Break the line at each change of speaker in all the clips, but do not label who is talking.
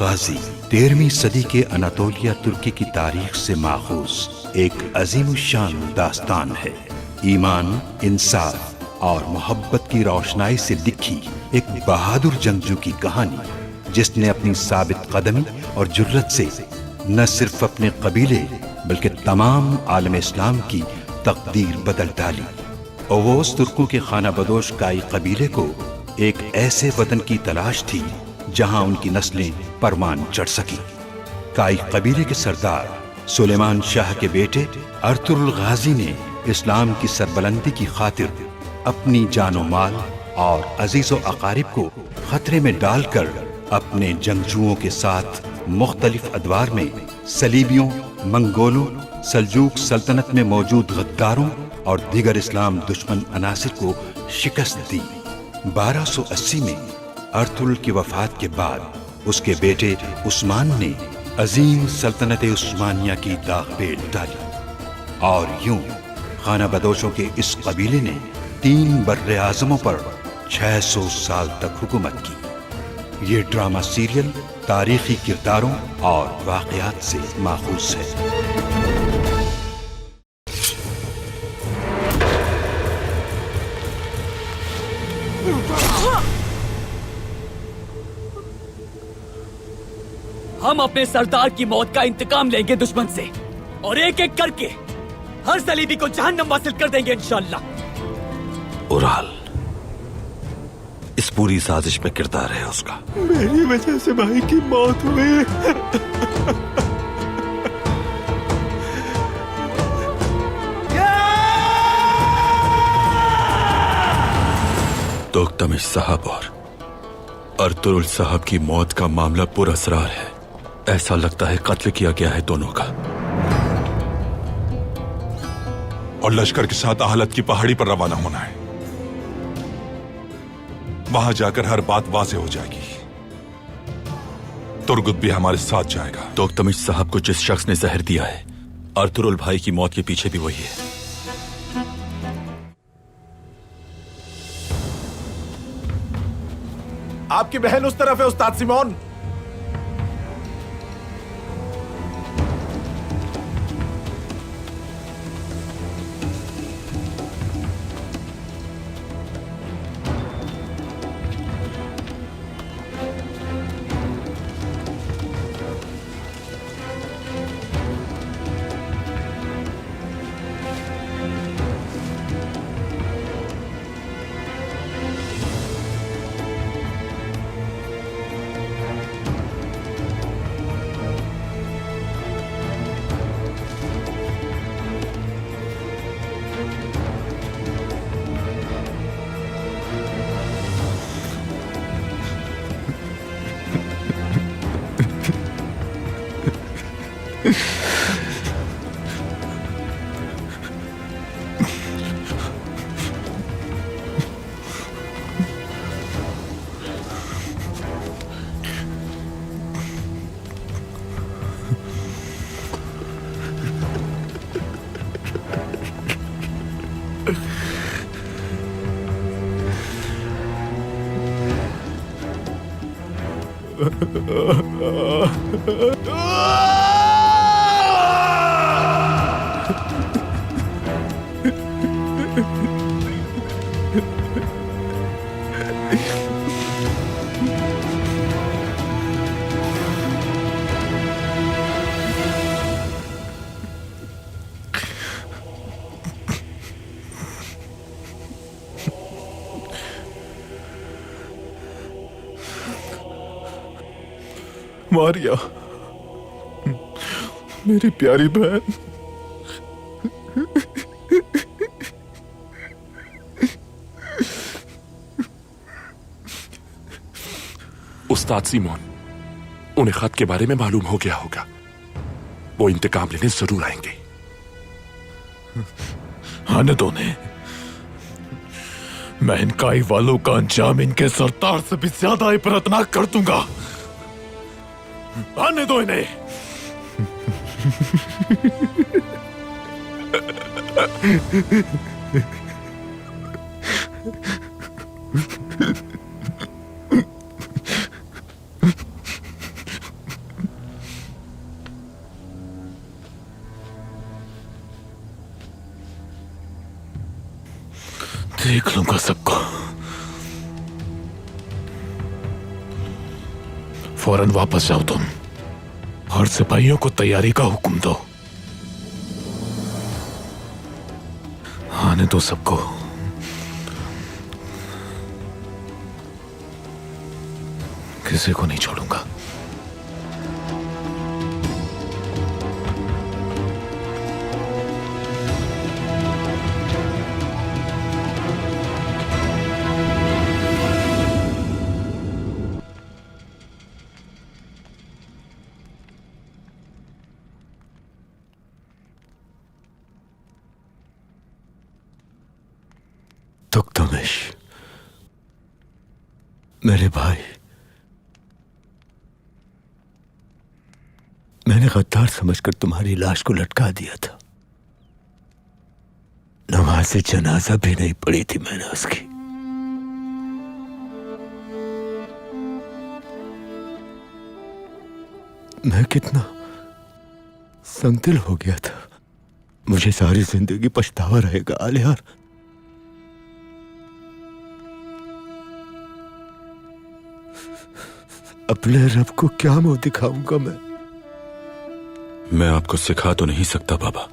गाजी 13वीं सदी के अनातोलिया तुर्की की तारीख से माखूज एक अजीमुशान दास्तान है। ईमान, इंसाफ और मोहब्बत की रोशनाई से लिखी एक बहादुर जंगजू की कहानी, जिसने अपनी साबित कदमी और जुर्रत से न सिर्फ अपने कबीले बल्कि तमाम आलम इस्लाम की तकदीर बदल डाली। ओवोस तुर्कों के खाना बदोश काई कबीले को एक ऐसे वतन की तलाश थी जहां उनकी नस्लें परमान चढ़ सकी। काई कबीले के सरदार सुलेमान शाह के बेटे अर्तुरुल गाजी ने इस्लाम की सरबलंदी की खातिर अपनी जानो माल और अजीजो अकारिब को खतरे में डालकर अपने जंगजुओं के साथ मुख्तलिफ अदवार में सलीबियों, मंगोलों, सल्जूक सल्तनत में मौजूद गद्दारों और दीगर इस्लाम दुश्मन अनासिर को शिकस्त दी। 1280 में अर्तुरुल की वफात के बाद उसके बेटे उस्मान ने अजीम सल्तनत उस्मानिया की दाग पेट डाली और यूं खाना बदोशों के इस कबीले ने 3 बर्रे आज़मों पर 600 साल तक हुकूमत की। ये ड्रामा सीरियल तारीखी किरदारों और वाक़यात से माखूज है।
हम अपने सरदार की मौत का इंतकाम लेंगे दुश्मन से और एक एक करके हर सलीबी को जहन्नम वासिल कर देंगे इंशाअल्लाह।
उराल, इस पूरी साजिश में किरदार है उसका।
मेरी वजह से भाई की मौत हुई।
तोख्तमिश साहब और अर्तुरुल साहब की मौत का मामला पुरअसरार है। ऐसा लगता है कत्ल किया गया है दोनों का।
और लश्कर के साथ आहलत की पहाड़ी पर रवाना होना है। वहां जाकर हर बात वाज़ेह हो जाएगी। तुर्गुत भी हमारे साथ जाएगा।
तोख्तमिश साहब को जिस शख्स ने जहर दिया है, अर्तुरुल भाई की मौत के पीछे भी वही है।
आपकी बहन उस तरफ है उस्ताद सिमोन। मारिया, मेरी प्यारी बहन।
उस्ताद सीमोन, उन्हें खत के बारे में मालूम हो गया होगा। वो इंतकाम लेने जरूर आएंगे।
आने दो ने। मैं इन काई वालों का अंजाम इनके सरदार से भी ज्यादा इबरतनाक कर दूंगा। आने दो इन्हें। देख लूंगा सबको। फौरन वापस जाओ तुम और सिपाहियों को तैयारी का हुक्म दो। आने दो सबको। किसी को नहीं छोड़ूंगा।
तुक्तमिश, मेरे भाई, मैंने गद्दार समझकर तुम्हारी लाश को लटका दिया था। नमाज जनाजा भी नहीं पड़ी थी मैंने उसकी। मैं कितना संगदिल हो गया था। मुझे सारी जिंदगी पछतावा रहेगा आलियार। अपने रब को क्या मुंह दिखाऊंगा
मैं आपको सिखा तो नहीं सकता बाबा,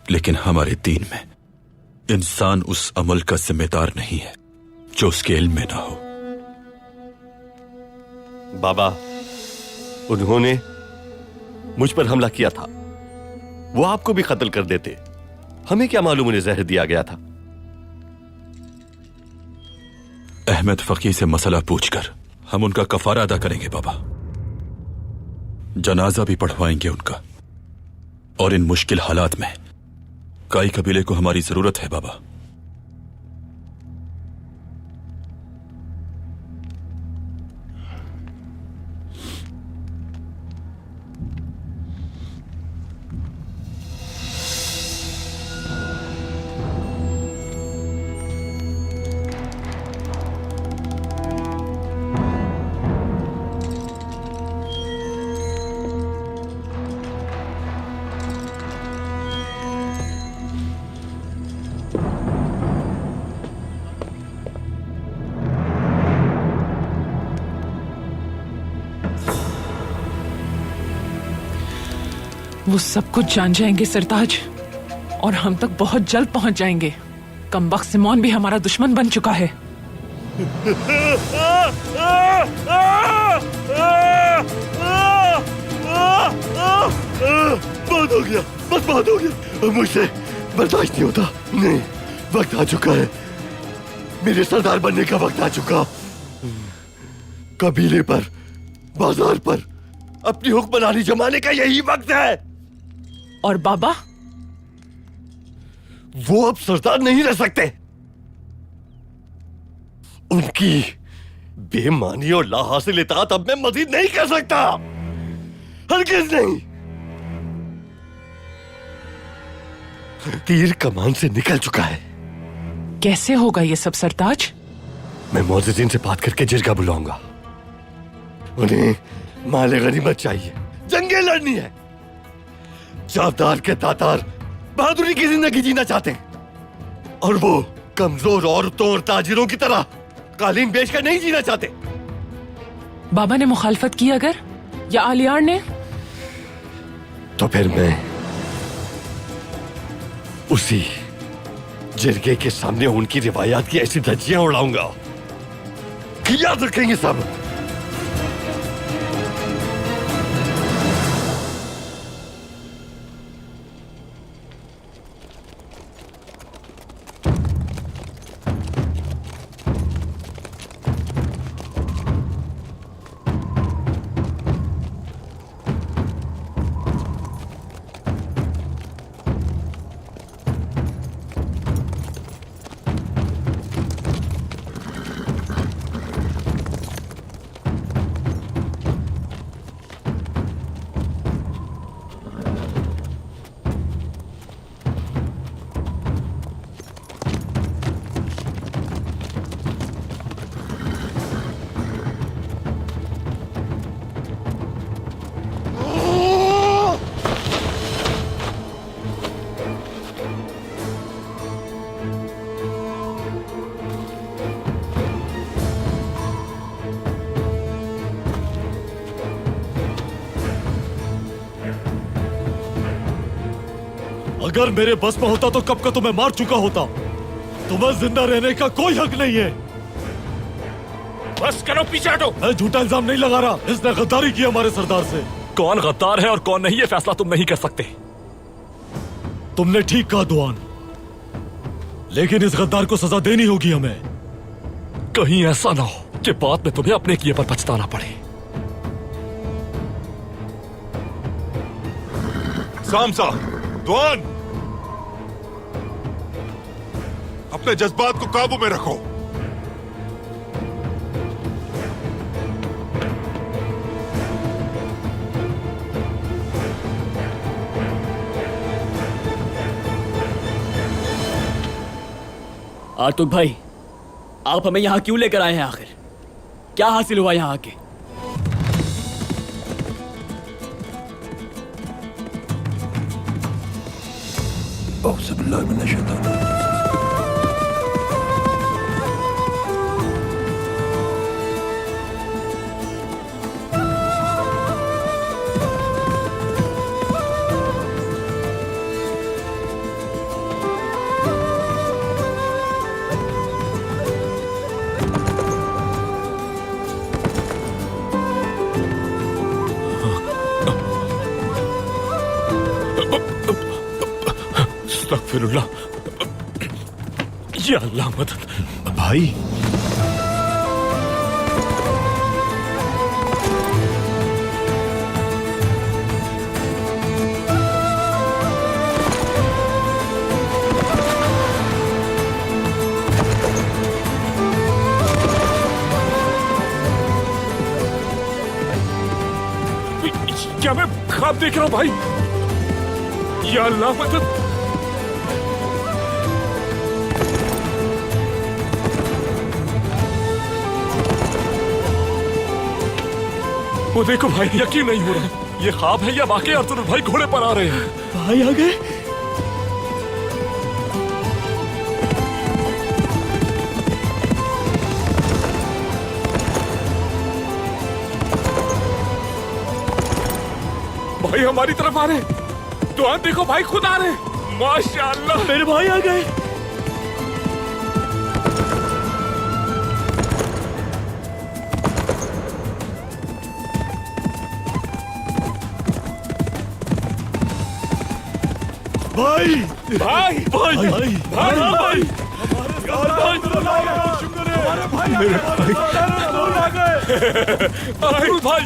लेकिन हमारे दीन में इंसान उस अमल का जिम्मेदार नहीं है जो उसके इल्म में ना हो।
बाबा, उन्होंने मुझ पर हमला किया था। वो आपको भी कत्ल कर देते। हमें क्या मालूम उन्हें जहर दिया गया था।
अहमद फकीर से मसला पूछकर हम उनका कफारा अदा करेंगे बाबा। जनाजा भी पढ़वाएंगे उनका। और इन मुश्किल हालात में काई कबीले को हमारी जरूरत है बाबा।
वो सब कुछ जान जाएंगे सरताज, और हम तक बहुत जल्द पहुंच जाएंगे। कमबख्त सिमोन भी हमारा दुश्मन बन चुका है।
बहुत हो गया, बस बहुत हो गया। मुझसे बर्दाश्त नहीं होता। नहीं, वक्त आ चुका है। मेरे सरदार बनने का वक्त आ चुका। कबीले पर, बाजार पर अपनी हुक्मरानी जमाने का यही वक्त है।
और बाबा?
वो अब सरदार नहीं रह सकते। उनकी बेमानी और लाहासिल इताअत अब मैं मजीद नहीं कर सकता। हरगिज़ नहीं। तीर कमान से निकल चुका है।
कैसे होगा ये सब सरताज?
मैं मोअज़्ज़िज़ीन से बात करके जिरगा बुलाऊंगा। उन्हें माले गनीमत चाहिए। जंगें लड़नी है। जाबदार के तातार बहादुरी की जिंदगी जीना चाहते हैं, और वो कमजोर औरतों और ताजिरों की तरह कालीन बेचकर नहीं जीना चाहते।
बाबा ने मुखालफत की अगर, या आलियार ने,
तो फिर मैं उसी जिरगे के सामने उनकी रिवायात की ऐसी धज्जियां उड़ाऊंगा कि याद रखेंगे सब।
अगर मेरे बस में होता तो कब का तुम्हें मार चुका होता। तुम्हें जिंदा रहने का कोई हक नहीं है।
बस करो, पीछे हटो।
मैं झूठा इल्जाम नहीं लगा रहा, इसने गद्दारी की हमारे सरदार से।
कौन गद्दार है और कौन नहीं, ये फैसला तुम नहीं कर सकते।
तुमने ठीक कहा दुआन, लेकिन इस गद्दार को सजा देनी होगी हमें।
कहीं ऐसा ना हो कि बाद में तुम्हें अपने किए पर पछताना पड़े।
सामसा, दुआन, अपने जज्बात को काबू में रखो।
आर्तुक भाई, आप हमें यहाँ क्यों लेकर आए हैं? आखिर क्या हासिल हुआ यहाँ आके?
अस्तगफिरुल्लाह। या अल्लाह मदद।
भाई
क्या मैं ख्वाब देख रहा हूं भाई? या अल्लाह मदद। वो देखो भाई, यकीन नहीं हो रहा, ये ख्वाब है या वाकई अर्जुन भाई घोड़े पर आ रहे हैं।
भाई आ गए।
भाई हमारी तरफ आ रहे। तो देखो भाई, खुद आ रहे। माशाअल्लाह,
मेरे भाई आ गए। भाई
भाई भाई
भाई
भाई भाई भाई भाई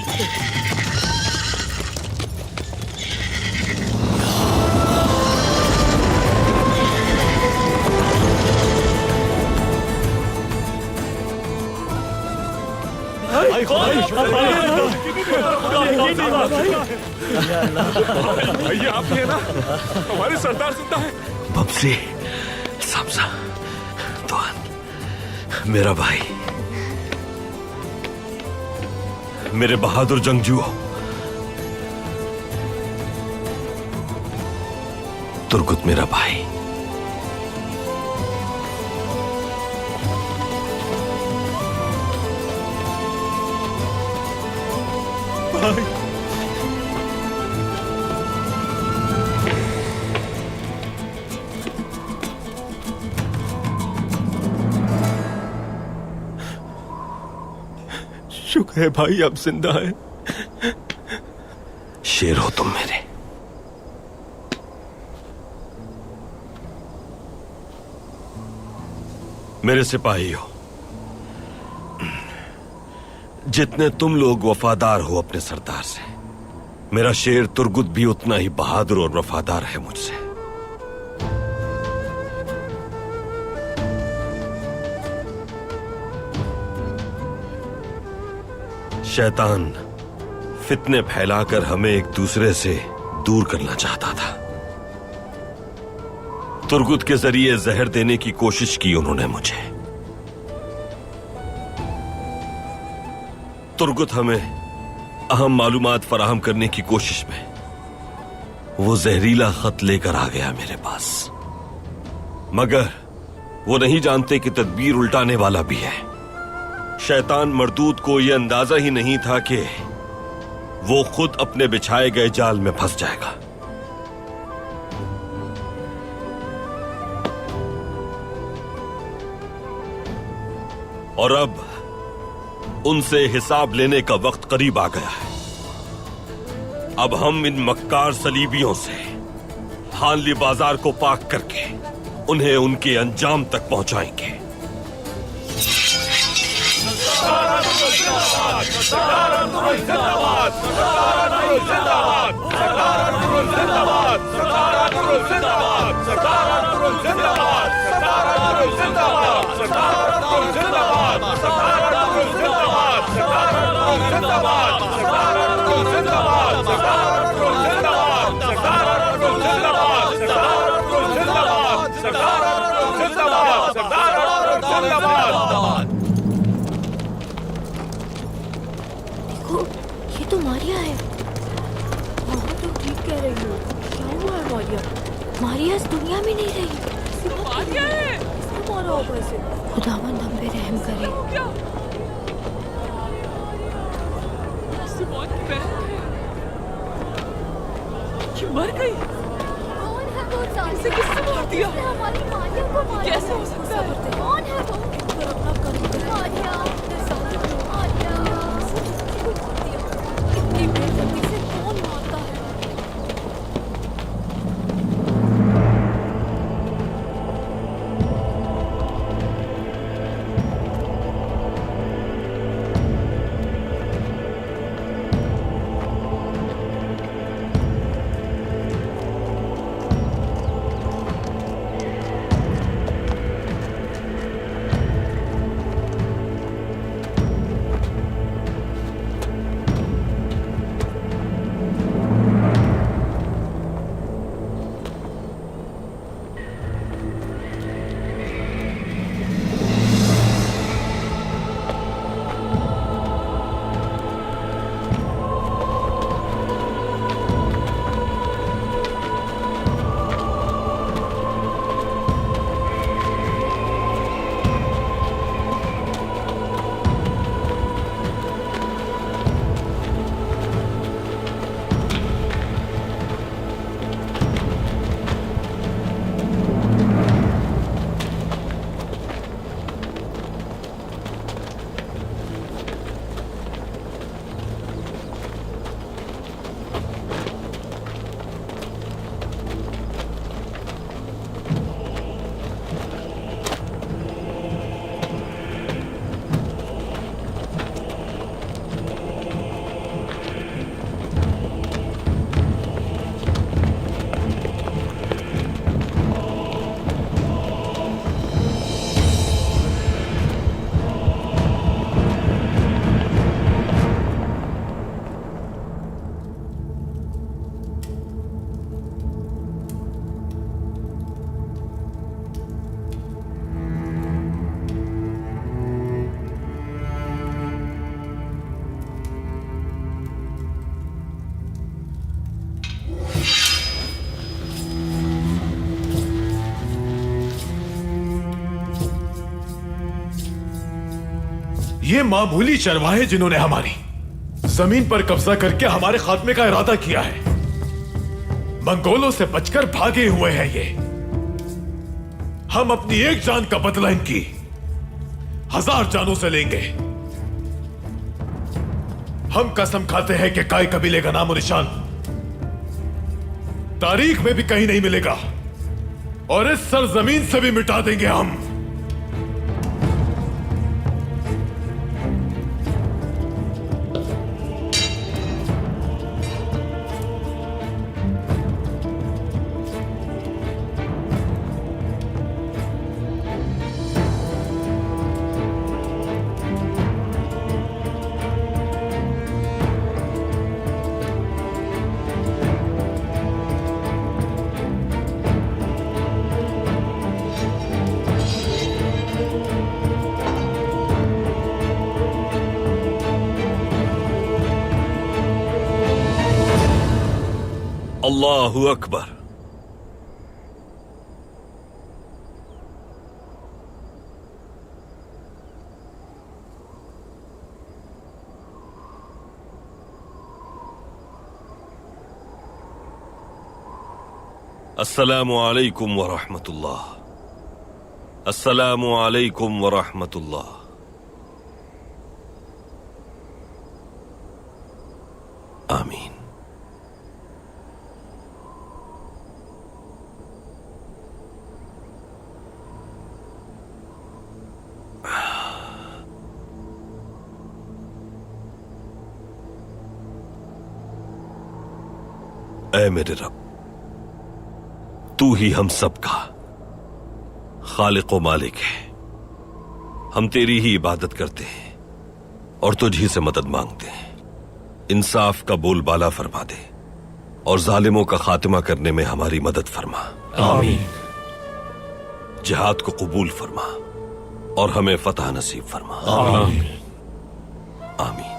भाई आप है ना, हमारे सरदार जिंदा है।
बब्सी, सामसा, दुआन, मेरा भाई, मेरे बहादुर जंगजू, तुर्गुत मेरा भाई।
शुक्र है भाई आप जिंदा है।
शेर हो तुम मेरे। मेरे सिपाही हो। जितने तुम लोग वफादार हो अपने सरदार से, मेरा शेर तुर्गुत भी उतना ही बहादुर और वफादार है मुझसे। शैतान फितने फैलाकर हमें एक दूसरे से दूर करना चाहता था। तुर्गुत के जरिए जहर देने की कोशिश की उन्होंने मुझे। तुर्गुत हमें अहम मालूमात फराहम करने की कोशिश में वो जहरीला खत लेकर आ गया मेरे पास, मगर वो नहीं जानते कि तदबीर उल्टाने वाला भी है। शैतान मरदूद को यह अंदाजा ही नहीं था कि वो खुद अपने बिछाए गए जाल में फंस जाएगा। और अब उनसे हिसाब लेने का वक्त करीब आ गया है। अब हम इन मक्कार सलीबियों से हानली बाजार को पाक करके उन्हें उनके अंजाम तक पहुंचाएंगे।
देखो, ये तो मारिया है। हाँ तो ठीक कह रही हो। क्या हुआ है मारिया? मारिया इस दुनिया में नहीं रही।
मारिया है।
इसको मारा होगा इसे। खुदावंद हम पे रहम करे।
सिमोन की बहन है। ये मर गई।
कौन है वो जालिम?
इसे किसने मार दिया?
इसने हमारी मारिया को मारा।
कैसे हो सकता है?
कौन है वो? पर अपना कर्म करे। मारिया, मारिया, किसी को मार दिया। इतनी बेइज्जती से कौन मारता है?
ये मामूली चरवाहे जिन्होंने हमारी जमीन पर कब्जा करके हमारे खात्मे का इरादा किया है। मंगोलों से बचकर भागे हुए हैं ये। हम अपनी एक जान का बदला इनकी 1000 जानों से लेंगे। हम कसम खाते हैं कि काय कबीले का नामो निशान तारीख में भी कहीं नहीं मिलेगा और इस सरजमीन से भी मिटा देंगे हम।
अल्लाहु अकबर। अस्सलामु अलैकुम व रहमतुल्लाह। अस्सलामु अलैकुम व रहमतुल्लाह। ऐ मेरे रब, तू ही हम सबका खालिक व मालिक है। हम तेरी ही इबादत करते हैं और तुझ ही से मदद मांगते हैं। इंसाफ का बोलबाला फरमा दे और जालिमों का खात्मा करने में हमारी मदद फरमा।
आमीन।
जिहाद को कबूल फरमा और हमें फतह नसीब फरमा।
आमीन।
आमीन।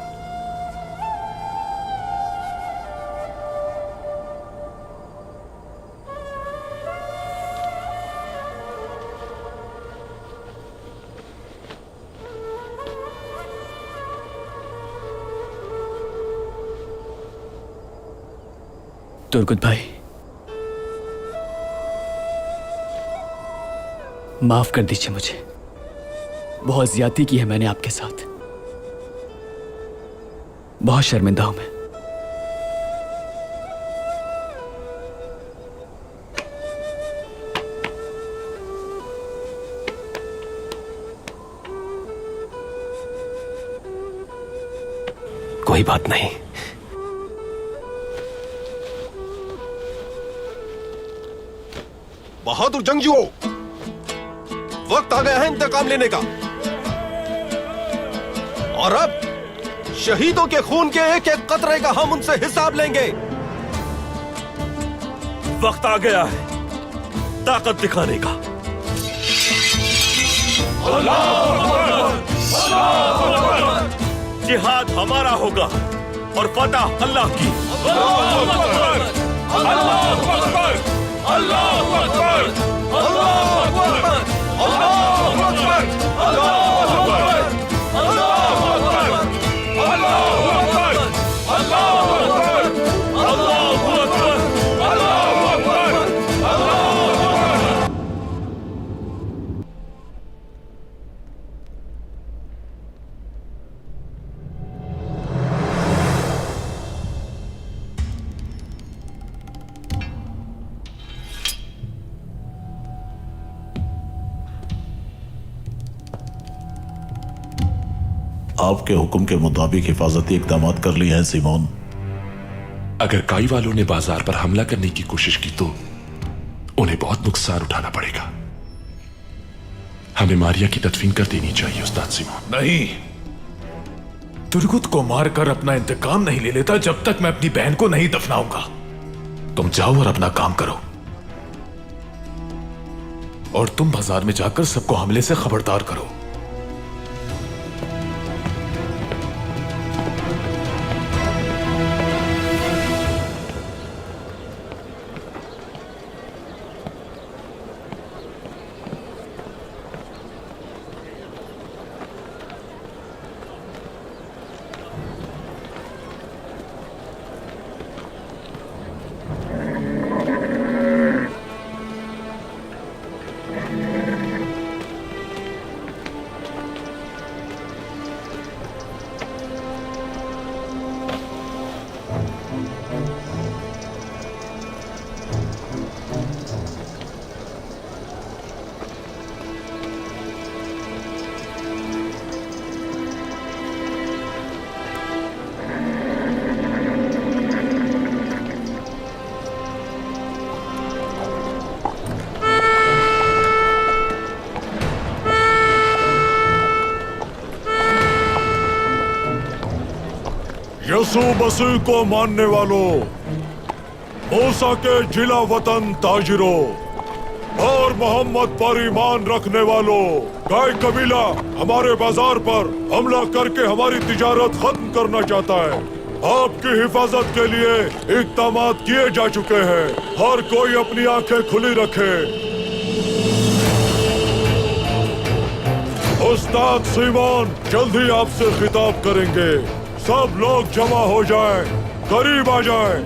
तुर्गुत भाई, माफ कर दीजिए मुझे। बहुत ज्यादती की है मैंने आपके साथ। बहुत शर्मिंदा हूं मैं।
कोई बात नहीं।
बहादुर जंगजुओं, वक्त आ गया है इंतकाम लेने का। और अब शहीदों के खून के एक एक कतरे का हम उनसे हिसाब लेंगे।
वक्त आ गया है ताकत दिखाने का। जिहाद हमारा होगा और फतह अल्लाह की।
आपके हुक्म के मुताबिक हिफाजती इकदाम कर लिए हैं सिमोन।
अगर काई वालों ने बाजार पर हमला करने की कोशिश की तो उन्हें बहुत नुकसान उठाना पड़ेगा। हमें मारिया की तदफीन कर देनी चाहिए उस्ताद सिमोन।
नहीं, तुर्गुत को मारकर अपना इंतकाम नहीं ले लेता जब तक मैं अपनी बहन को नहीं दफनाऊंगा। तुम जाओ और अपना काम करो, और तुम बाजार में जाकर सबको हमले से खबरदार करो।
यसू मसीह को मानने वालों, मूसा के जिला वतन ताजिरों और मोहम्मद पर ईमान रखने वालों, गाय कबीला हमारे बाजार पर हमला करके हमारी तिजारत खत्म करना चाहता है। आपकी हिफाजत के लिए इक़दाम किए जा चुके हैं। हर कोई अपनी आंखें खुली रखे। उस्ताद सिमोन जल्द ही आपसे खिताब करेंगे। सब लोग जमा हो जाएं, करीब आ जाएं।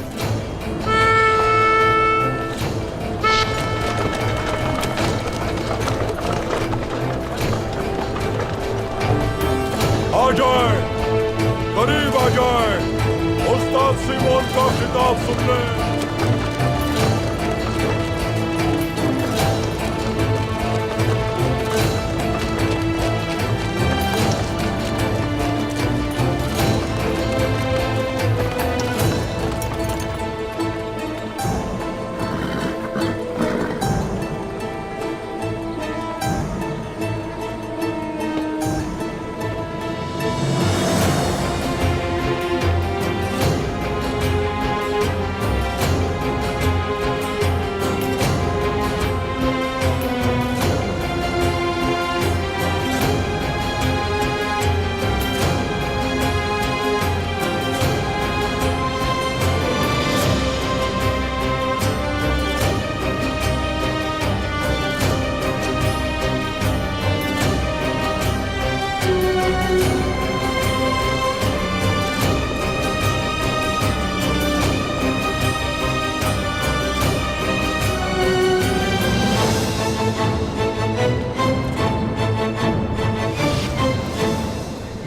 आ जाएं, करीब आ जाएं। उस्ताद सिमोन का खिताब सुन लें।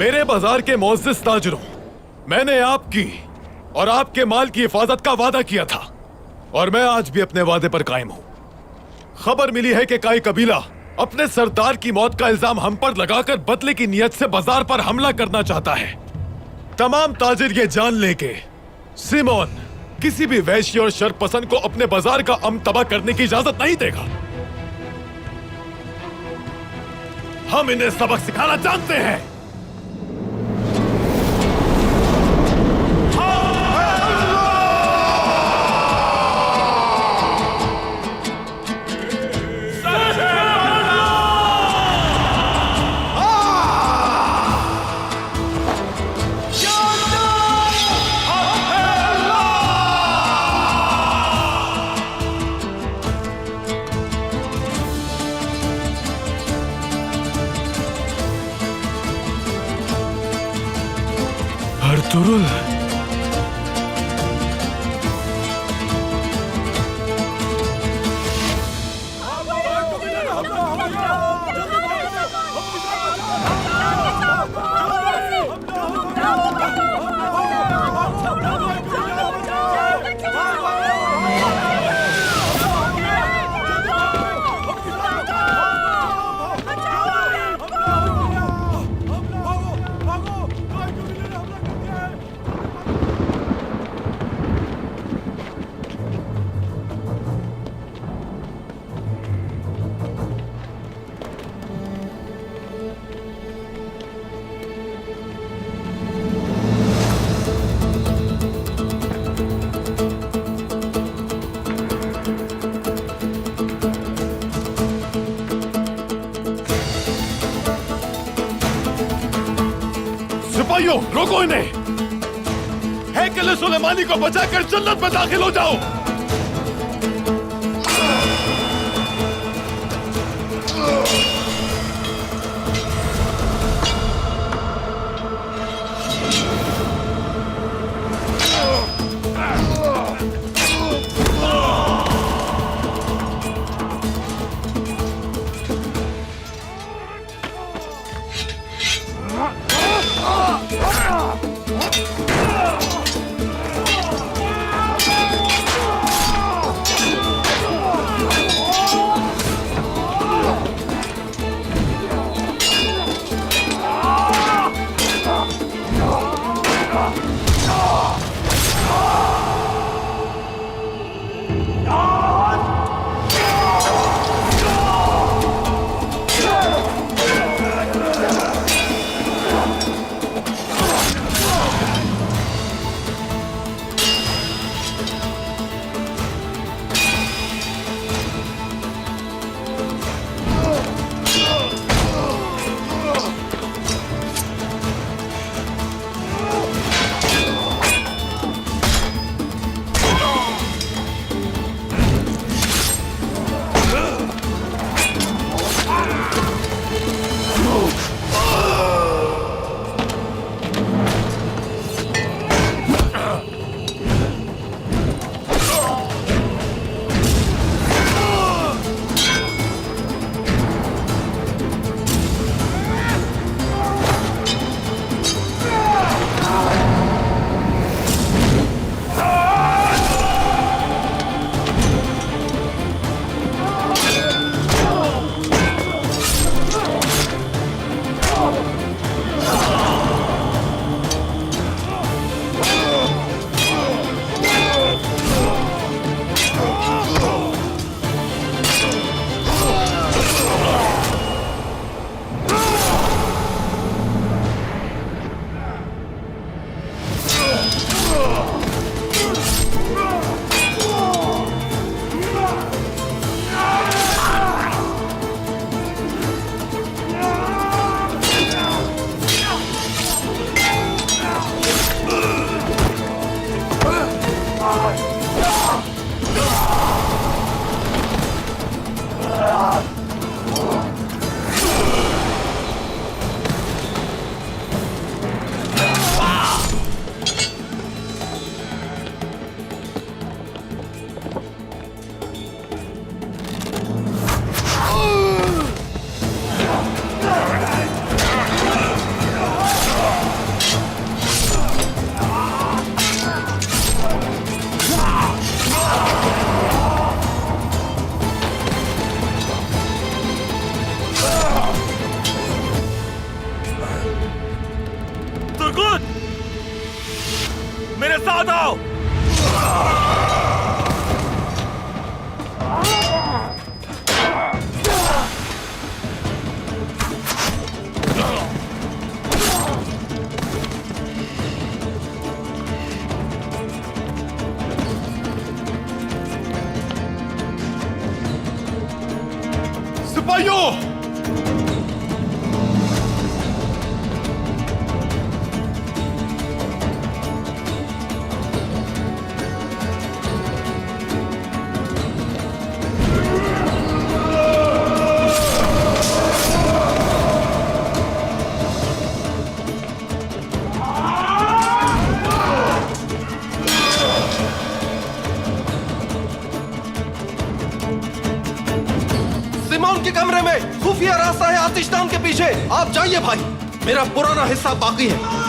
मेरे बाजार के मोअज़्ज़िज़ ताजिरों, मैंने आपकी और आपके माल की हिफाजत का वादा किया था और मैं आज भी अपने वादे पर कायम हूं। खबर मिली है कि काई कबीला अपने सरदार की मौत का इल्जाम हम पर लगाकर बदले की नियत से बाजार पर हमला करना चाहता है। तमाम ताजिर ये जान ले के सिमोन किसी भी वैश्य और शरपसंद को अपने बाजार का अमन तबाह करने की इजाजत नहीं देगा। हम इन्हें सबक सिखाना जानते हैं। अर्तुरुल, सिपाहियों, रोको इन्हें। हैकल सुलेमानी को बचाकर जन्नत में दाखिल हो जाओ।
भाइयों, सिमोन के कमरे में खुफिया रास्ता है आतिशदान के पीछे। आप जाइए भाई, मेरा पुराना हिस्सा बाकी है।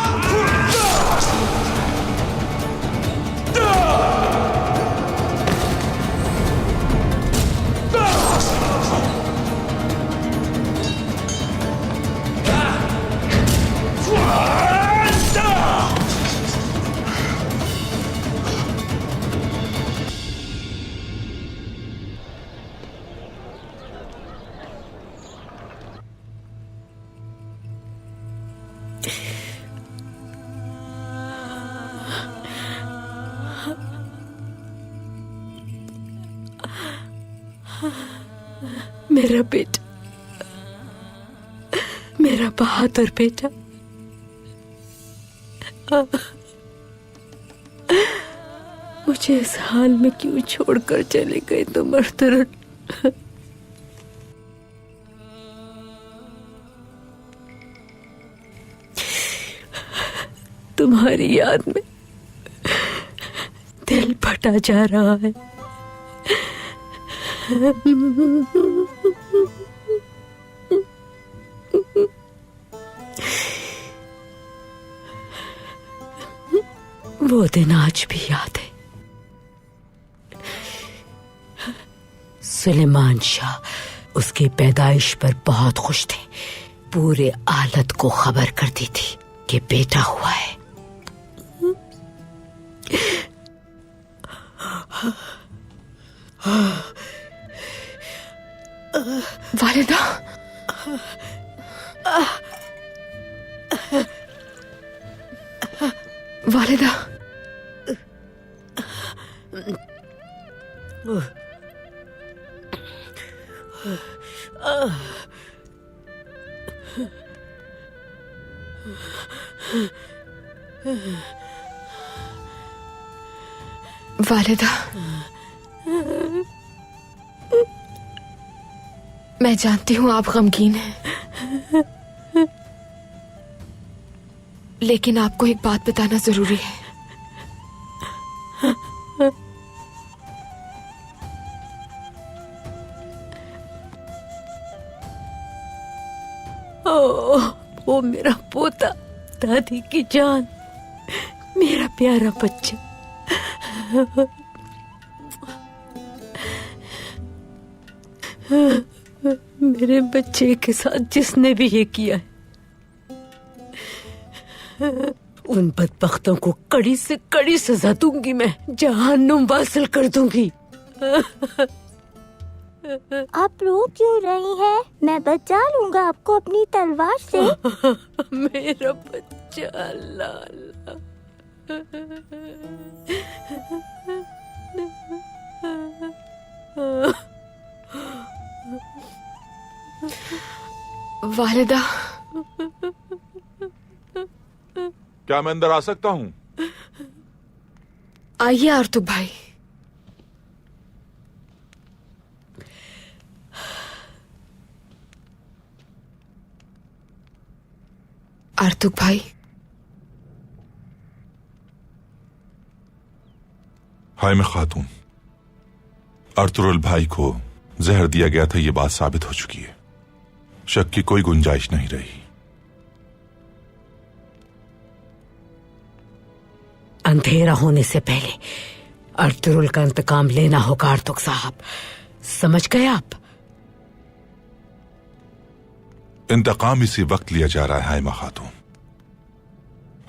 मेरा बेटा, मेरा बहादुर बेटा, मुझे इस हाल में क्यों छोड़कर चले गए तुम अर्तुरुल? तुम्हारी याद में दिल फटा जा रहा है। वो दिन आज भी याद है। सुलेमान शाह उसकी पैदाइश पर बहुत खुश थे। पूरे आलत को खबर कर दी थी कि बेटा हुआ है।
वालिदा, वालिदा, वालिदा, मैं जानती हूँ आप गमगीन हैं, लेकिन आपको एक बात बताना जरूरी है।
वो मेरा पोता, दादी की जान, मेरा प्यारा बच्चा। मेरे बच्चे के साथ जिसने भी ये किया है, उन बदबख्तों को कड़ी से कड़ी सजा दूंगी। मैं जहन्नुम वासिल कर दूंगी।
आप रो क्यों रही हैं? मैं बचा लूंगा आपको अपनी तलवार से।
मेरा बच्चा, अल्लाह
वालिदा,
क्या मैं अंदर आ सकता हूँ?
आइए आर्तुक भाई। आर्तुक भाई,
हाय मैं खातून, अर्तुरुल भाई को जहर दिया गया था, ये बात साबित हो चुकी है। शक की कोई गुंजाइश नहीं रही।
अंधेरा होने से पहले अर्तुरुल का इंतकाम लेना होगा आर्तुक साहब, समझ गए आप?
इंतकाम इसी वक्त लिया जा रहा है हाइमा खातून।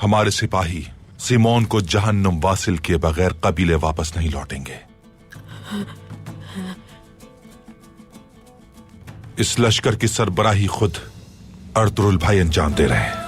हमारे सिपाही सिमोन को जहन्नुम वासिल किए बगैर कबीले वापस नहीं लौटेंगे। इस लश्कर की सरबराही खुद अर्तुरुल भाई अंजाम दे रहे हैं।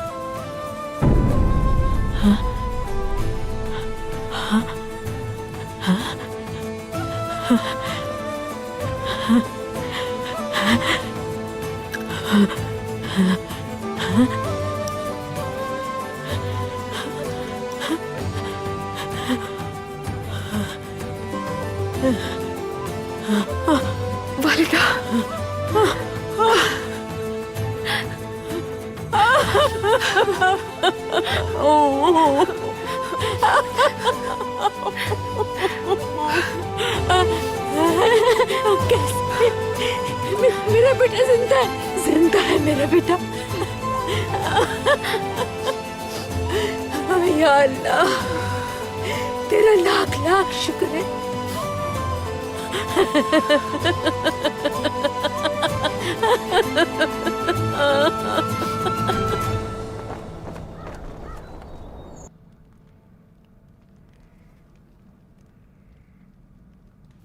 वालिदा, कैसे? मेरा बेटा जिंदा है मेरा बेटा। या अल्लाह, तेरा लाख लाख शुक्र है।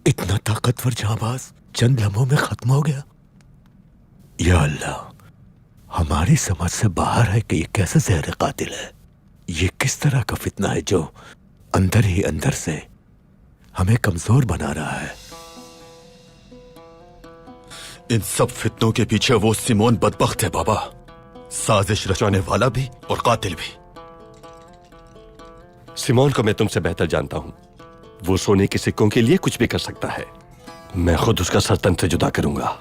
इतना ताकतवर जांबाज चंद लम्हों में खत्म हो गया। या अल्लाह, हमारी समझ से बाहर है कि ये कैसे जहर कातिल है। ये किस तरह का फितना है जो अंदर ही अंदर से हमें कमजोर बना रहा है।
इन सब फितनों के पीछे वो सिमोन बदबख्त है बाबा, साजिश रचाने वाला भी और कातिल भी।
सिमोन को मैं तुमसे बेहतर जानता हूं। वो सोने के सिक्कों के लिए कुछ भी कर सकता है। मैं खुद उसका सर तन से जुदा करूंगा।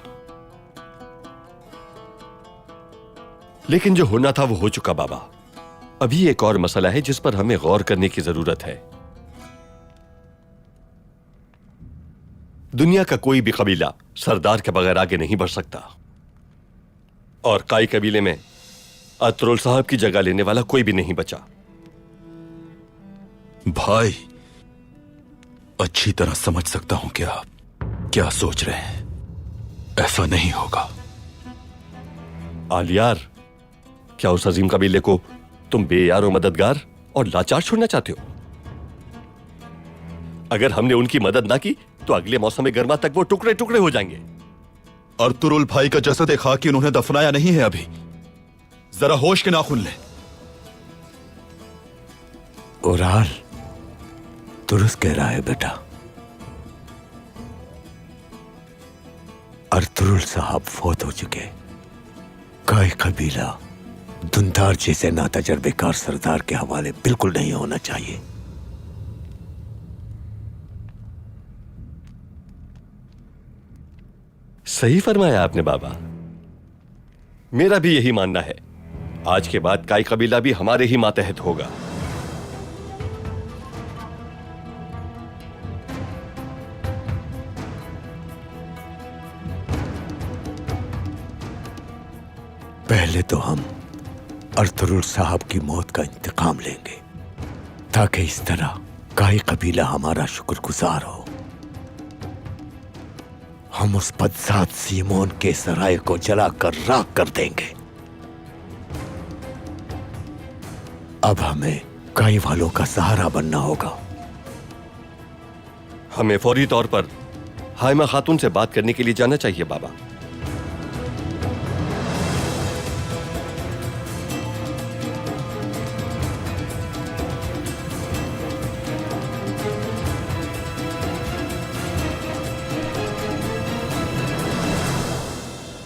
लेकिन जो होना था वो हो चुका बाबा। अभी एक और मसला है जिस पर हमें गौर करने की जरूरत है। दुनिया का कोई भी कबीला सरदार के बगैर आगे नहीं बढ़ सकता, और काई कबीले में अतरुल साहब की जगह लेने वाला कोई भी नहीं बचा।
भाई, अच्छी तरह समझ सकता हूं कि आप क्या सोच रहे हैं। ऐसा नहीं होगा।
आलियार, क्या उस अजीम कबीले को तुम बेयार मददगार और लाचार छोड़ना चाहते हो? अगर हमने उनकी मदद ना की तो अगले मौसम गर्मा तक वो टुकड़े टुकड़े हो जाएंगे।
अर्तुरुल भाई का जैसा देखा कि उन्होंने दफनाया नहीं है अभी। जरा होश के नाखून ले।
ओराल दुरुस्त कह रहा है बेटा। अर्तुरुल साहब फौत हो चुके। काई कबीला धुंधार जैसे नातजर्बेकार सरदार के हवाले बिल्कुल नहीं होना चाहिए।
सही फरमाया आपने बाबा। मेरा भी यही मानना है। आज के बाद काई कबीला भी हमारे ही मातहत होगा।
पहले तो हम अर्तुरुल साहब की मौत का इंतकाम लेंगे, ताकि इस तरह काई कबीला हमारा शुक्रगुजार हो। हम उस बदसात सीमोन के सराय को जलाकर राख कर देंगे। अब हमें काई वालों का सहारा बनना होगा।
हमें फौरी तौर पर हाइमा खातून से बात करने के लिए जाना चाहिए बाबा।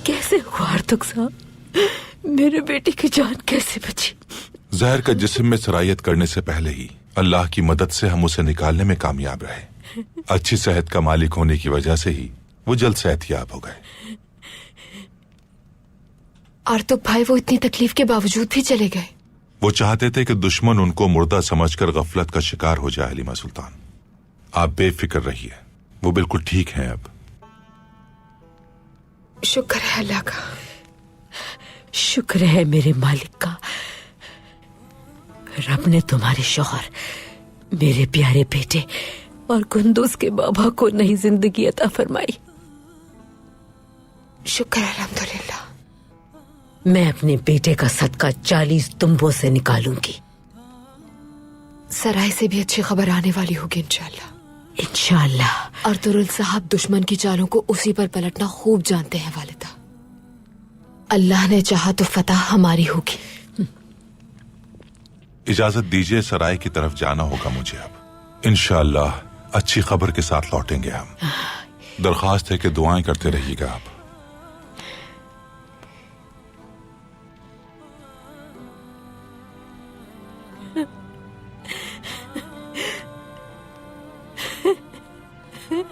कैसे हुआ अर्तुग साहब? मेरे बेटे की जान कैसे बची?
जहर का जिस्म में सरायत करने से पहले ही अल्लाह की मदद से हम उसे निकालने में कामयाब रहे। अच्छी सेहत का मालिक होने की वजह से ही वो जल्द सेहतयाब हो गए।
अर्तुग भाई वो इतनी तकलीफ के बावजूद भी चले गए।
वो चाहते थे कि दुश्मन उनको मुर्दा समझकर गफलत का शिकार हो जाए। हलीमा सुल्तान, आप बेफिक्र रहिए, वो बिल्कुल ठीक हैं अब।
शुक्र है अल्लाह का, शुक्र है मेरे मालिक का। रब ने तुम्हारे शौहर, मेरे प्यारे बेटे और कुंदूस के बाबा को नई जिंदगी अता फरमाई। शुक्र है अल्हम्दुलिल्लाह। मैं अपने बेटे का सदका 40 तुंबों से निकालूंगी। सराय से भी अच्छी खबर आने वाली होगी इंशाल्लाह। इंशाल्लाह। अर्तुरुल साहब दुश्मन की चालों को उसी पर पलटना खूब जानते हैं वालिदा। अल्लाह ने चाहा तो फतह हमारी होगी।
इजाजत दीजिए, सराय की तरफ जाना होगा मुझे अब। इंशाअल्लाह अच्छी खबर के साथ लौटेंगे हम। दरख्वास्त है कि दुआएं करते रहिएगा आप।
घोड़े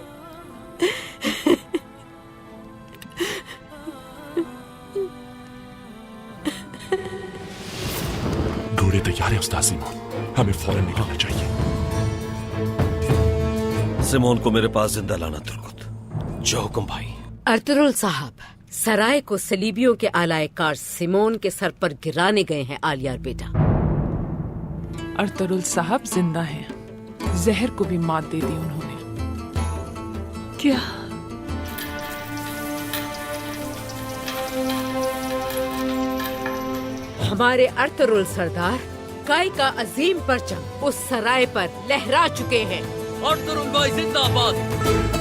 तैयार है उस्ताद सिमोन, हमें फौरन निकलना चाहिए।
सिमोन को मेरे पास जिंदा लाना तुर्कुत।
जो हुक्म भाई।
अर्तुरुल साहब, सराय को सलीबियों के आलायकार सिमोन के सर पर गिराने गए हैं आलियार बेटा।
अर्तुरुल साहब जिंदा हैं, जहर को भी मात दे दी उन्होंने। क्या?
हमारे अर्तुरुल सरदार गाय का अजीम परचम उस सराय पर लहरा चुके हैं।
अर्तुरुल भाई जिंदाबाद।